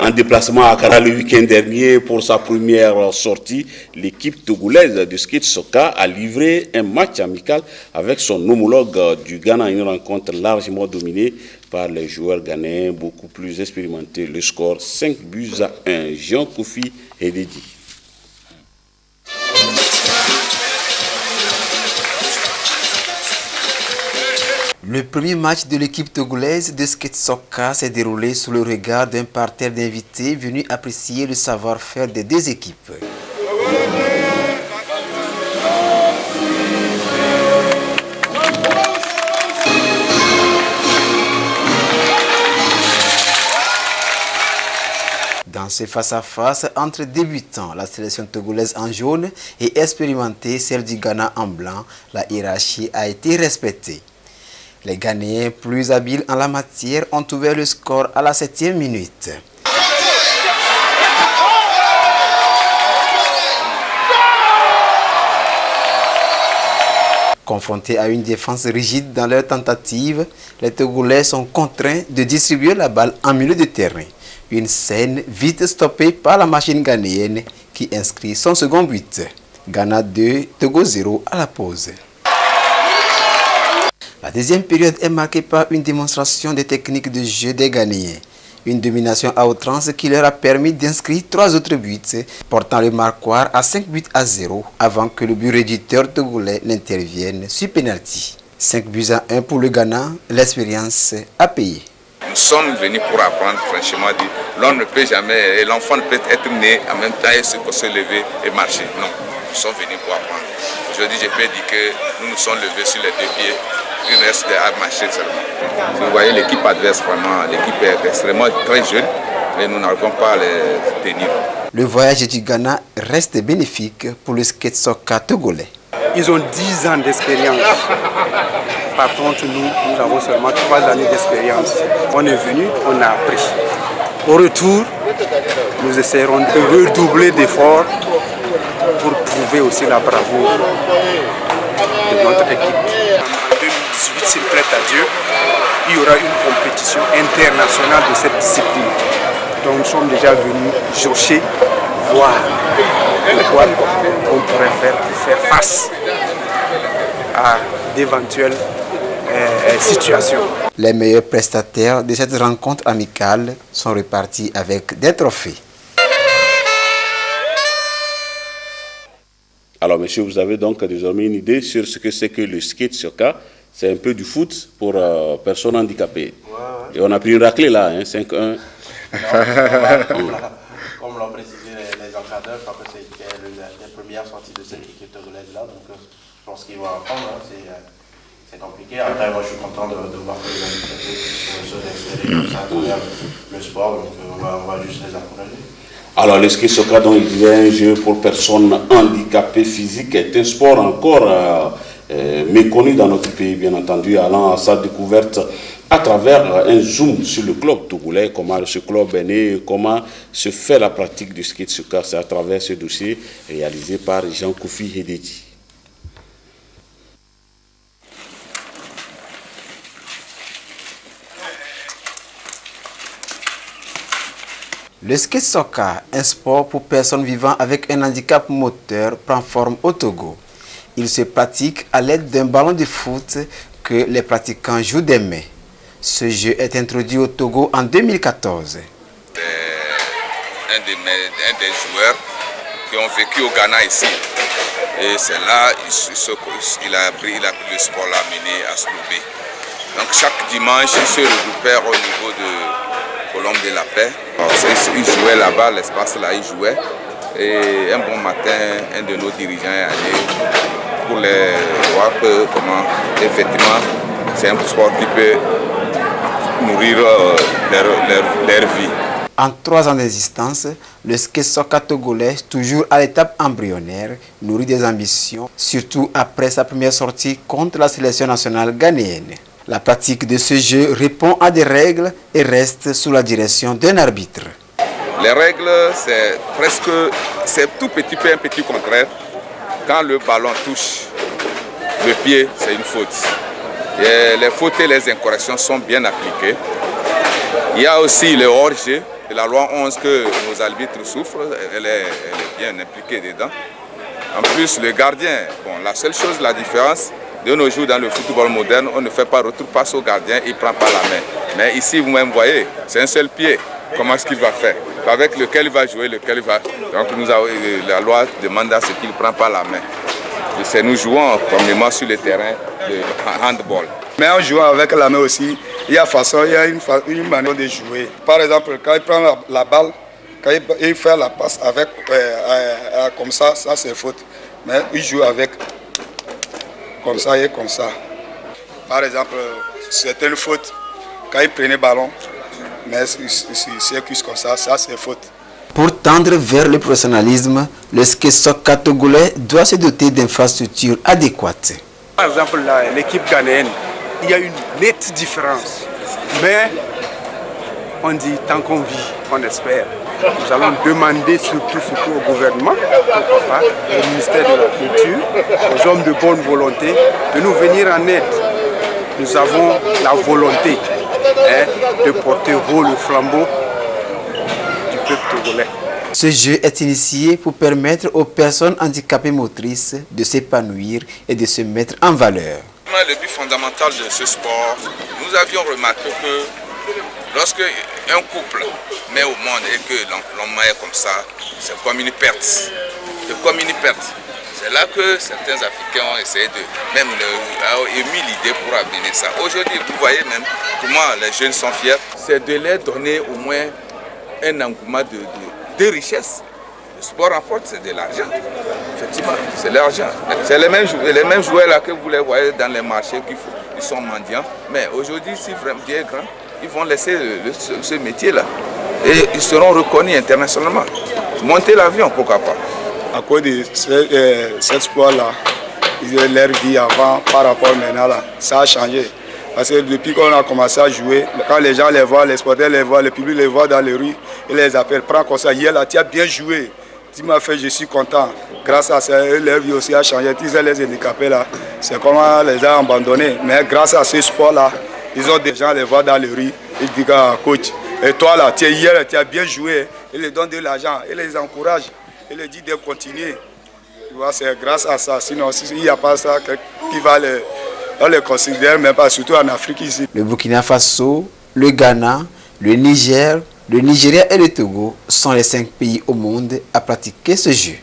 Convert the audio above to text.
En déplacement à Accra le week-end dernier pour sa première sortie, l'équipe togolaise de skate Soka a livré un match amical avec son homologue du Ghana, une rencontre largement dominée par les joueurs ghanéens beaucoup plus expérimentés. Le score 5-1. Jean Kofi Hededi. Le premier match de l'équipe togolaise de skate Soka s'est déroulé sous le regard d'un parterre d'invités venus apprécier le savoir-faire des deux équipes. Dans ce face-à-face entre débutants, la sélection togolaise en jaune et expérimentée, celle du Ghana en blanc, la hiérarchie a été respectée. Les Ghanéens, plus habiles en la matière, ont ouvert le score à la 7e minute. Confrontés à une défense rigide dans leur tentative, les Togolais sont contraints de distribuer la balle en milieu de terrain. Une scène vite stoppée par la machine ghanéenne qui inscrit son second but. Ghana 2, Togo 0 à la pause. La deuxième période est marquée par une démonstration des techniques de jeu des Ghanéens. Une domination à outrance qui leur a permis d'inscrire 3 autres buts, portant le marquoir à 5-0 avant que le but réducteur togolais n'intervienne sur pénalty. 5-1 pour le Ghana, l'expérience a payé. Nous sommes venus pour apprendre, franchement, l'on ne peut jamais, l'enfant ne peut être né en même temps et se lever et marcher. Non, nous sommes venus pour apprendre. Aujourd'hui, je peux dire que nous nous sommes levés sur les 2 pieds. Il reste à marcher seulement. Vous voyez l'équipe adverse, vraiment, l'équipe est extrêmement très jeune et nous n'arrivons pas à les tenir. Le voyage du Ghana reste bénéfique pour le skate Soka togolais. Ils ont 10 ans d'expérience. Par contre, nous avons seulement 3 années d'expérience. On est venu, on a appris. Au retour, nous essaierons de redoubler d'efforts pour prouver aussi la bravoure de notre équipe. En 2018, s'il prête à Dieu, il y aura une compétition internationale de cette discipline. Donc nous sommes déjà venus chercher, voir quoi on pourrait faire pour faire face à d'éventuelles situations. Les meilleurs prestataires de cette rencontre amicale sont repartis avec des trophées. Alors, monsieur, vous avez donc désormais une idée sur ce que c'est que le skate Soka. C'est un peu du foot pour personnes handicapées. Ouais. Et on a pris une raclée là, hein, 5-1. Comme l'ont précisé les encadreurs, je crois que c'est la première sortie de cette équipe togolaise là. Donc, je pense qu'ils vont apprendre. Hein, c'est compliqué. Après, moi, je suis content de voir que les handicapés sont extérieurs comme ça à travers le sport. Donc, on va juste les encourager. Alors, le skate Soka, dont il y a un jeu pour personnes handicapées physiques, est un sport encore méconnu dans notre pays, bien entendu, allant à sa découverte à travers un zoom sur le club togolais, comment ce club est né, comment se fait la pratique du skate Soka. C'est à travers ce dossier réalisé par Jean Kofi Hededi. Le skate Soka, un sport pour personnes vivant avec un handicap moteur, prend forme au Togo. Il se pratique à l'aide d'un ballon de foot que les pratiquants jouent des mains. Ce jeu est introduit au Togo en 2014. Un des joueurs qui ont vécu au Ghana ici. Et c'est là il a pris le sport là mené à Slobé. Donc chaque dimanche, il se regroupait au niveau de Colombe de la Paix. Il jouait là-bas, l'espace là, il jouait. Et un bon matin, un de nos dirigeants est allé pour les voir comment, effectivement, c'est un sport qui peut nourrir leur vie. En 3 ans d'existence, le skate Soka togolais, toujours à l'étape embryonnaire, nourrit des ambitions, surtout après sa première sortie contre la sélection nationale ghanéenne. La pratique de ce jeu répond à des règles et reste sous la direction d'un arbitre. Les règles, c'est tout petit peu un petit contraire. Quand le ballon touche le pied, c'est une faute. Et les fautes et les incorrections sont bien appliquées. Il y a aussi le hors-jeu Et la loi 11 que nos arbitres souffrent, elle est bien impliquée dedans. En plus, le gardien, bon, la seule chose, la différence, de nos jours dans le football moderne, on ne fait pas retour passe au gardien, il ne prend pas la main. Mais ici, vous-même voyez, c'est un seul pied. Comment est-ce qu'il va faire? Avec lequel il va jouer, lequel il va... Donc la loi demande à ce qu'il ne prend pas la main. C'est nous jouons communément sur le terrain de handball. Mais en jouant avec la main aussi, il y a une manière de jouer. Par exemple, quand il prend la balle, quand il fait la passe avec, comme ça c'est faute. Mais il joue avec comme ça et comme ça. Par exemple, c'est une faute quand il prenait le ballon, mais c'est cuisse comme ça c'est faute. Pour tendre vers le professionnalisme, le ski soccer togolais doit se doter d'infrastructures adéquates. Par exemple, l'équipe ghanéenne, il y a une nette différence. Mais on dit tant qu'on vit, on espère. Nous allons demander surtout au gouvernement, pourquoi pas, au ministère de la Culture, aux hommes de bonne volonté, de nous venir en aide. Nous avons la volonté de porter haut le flambeau du peuple togolais. Ce jeu est initié pour permettre aux personnes handicapées motrices de s'épanouir et de se mettre en valeur. Le but fondamental de ce sport, nous avions remarqué que lorsque un couple met au monde et que l'homme est comme ça, c'est comme une perte. C'est comme une perte. C'est là que certains Africains ont essayé de même émis l'idée pour amener ça. Aujourd'hui, vous voyez même comment les jeunes sont fiers. C'est de leur donner au moins un engouement de richesse. Le sport rapporte, c'est de l'argent. Effectivement, c'est l'argent. C'est les mêmes joueurs là que vous les voyez dans les marchés qui sont mendiants. Mais aujourd'hui, si vraiment Dieu est grand, ils vont laisser ce métier-là. Et ils seront reconnus internationalement. Monter l'avion, pourquoi pas. À cause de ce sport-là, leur vie avant par rapport maintenant, là, ça a changé. Parce que depuis qu'on a commencé à jouer, quand les gens les voient, les sportifs les voient, le public les voit dans les rues, ils les appellent, prends comme ça, hier là, tu as bien joué. Tu m'as fait, je suis content. Grâce à ça, leur vie aussi a changé. Ils ont les handicapés là, c'est comment les a abandonnés. Mais grâce à ce sport-là, ils ont des gens les voient dans les rues, ils disent coach, et toi là, hier, tu as bien joué. Ils les donnent de l'argent, ils les encouragent, ils les disent de continuer. C'est grâce à ça. Sinon, s'il n'y a pas ça, qui va on les considère même pas, surtout en Afrique ici. Le Burkina Faso, le Ghana, le Niger, le Nigeria et le Togo sont les 5 pays au monde à pratiquer ce jeu.